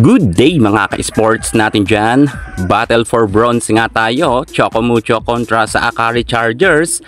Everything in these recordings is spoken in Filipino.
Good day mga ka-sports natin dyan. Battle for bronze nga tayo. Chocomucho kontra sa Akari Chargers.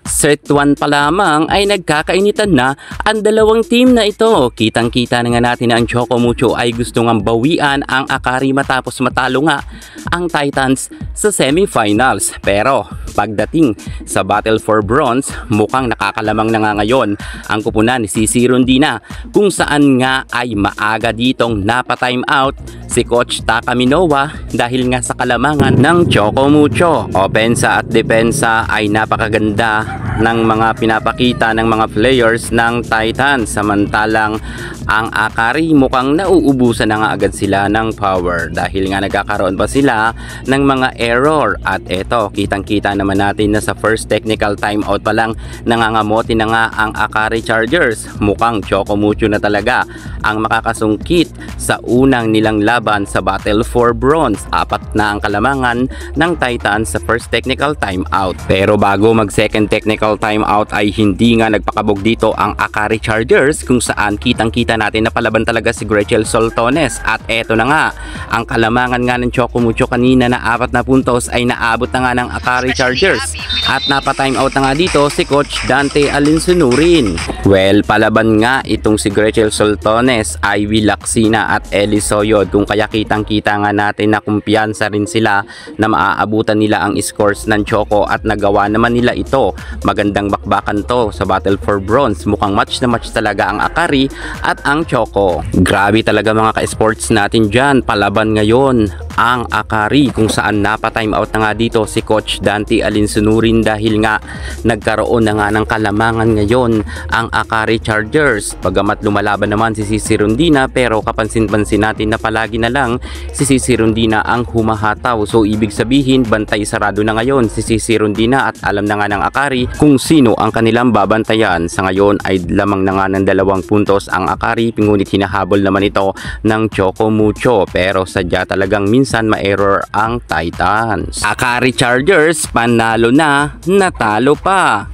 Set 1 pa lamang ay nagkakainitan na ang dalawang team na ito. Kitang-kita na nga natin na ang Chocomucho ay gusto ngang bawian ang Akari matapos matalo nga ang Titans sa semifinals. Pero pagdating sa Battle for Bronze, mukhang nakakalamang na nga ngayon ang kupunan ni CC Rondina, kung saan nga ay maaga ditong napa-time out si Coach Takaminowa dahil nga sa kalamangan ng Chocomucho. Opensa at depensa ay napakaganda ng mga pinapakita ng mga players ng Titans, samantalang ang Akari mukhang nauubusan na nga agad sila ng power dahil nga nagkakaroon pa sila ng mga error. At eto, kitang-kita naman natin na sa first technical timeout pa lang nangangamote na nga ang Akari Chargers. Mukhang Chocomucho na talaga ang makakasungkit sa unang nilang laban sa Battle for Bronze. 4 na ang kalamangan ng Titans sa first technical timeout. Pero bago mag second technical timeout ay hindi nga nagpakabog dito ang Akari Chargers, kung saan kitang-kita natin na palaban talaga si Gretchen Soltones. At eto na nga, ang kalamangan nga ng Chocomucho kanina na 4 na puntos ay naabot na nga ng Akari Chargers. At napa-timeout na nga dito si Coach Dante Alinsunurin. Well, palaban nga itong si Gretchen Soltones, Ivy Laksina at Ellie Soyod, kung kaya kitang-kita nga natin na kumpiyansa rin sila na maaabutan nila ang scores ng Choco at nagawa naman nila ito. Magandang bakbakan to sa Battle for Bronze. Mukhang match na match talaga ang Akari at ang Choco. Grabe talaga mga ka-sports natin dyan. Palaban ngayon ang Akari, kung saan napa-time out na nga dito si Coach Dante Alinsunurin dahil nga nagkaroon na nga ng kalamangan ngayon ang Akari Chargers. Pagamat lumalaban naman si CC Rondina, pero kapansin-pansin natin na palagi na lang si CC Rondina ang humahataw. So ibig sabihin, bantay sarado na ngayon si CC Rondina at alam na nga ng Akari kung sino ang kanilang babantayan. Sa ngayon ay lamang na nga ng 2 puntos ang Akari, ngunit hinahabol naman ito ng Chocomucho, pero sadya talagang minsan ma-error ang Titans. Akari Chargers panalo na, natalo pa.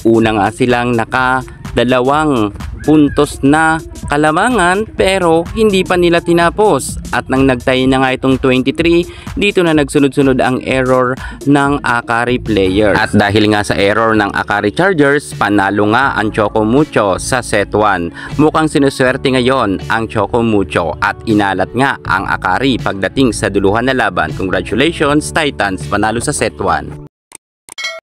Una nga silang naka 2 puntos na kalamangan, pero hindi pa nila tinapos. At nang nagtayo na nga itong 23, dito na nagsunod-sunod ang error ng Akari players. At dahil nga sa error ng Akari Chargers, panalo nga ang Chocomucho sa set 1. Mukhang sinuswerte ngayon ang Chocomucho at inalat nga ang Akari pagdating sa duluhan na laban. Congratulations Titans, panalo sa set 1.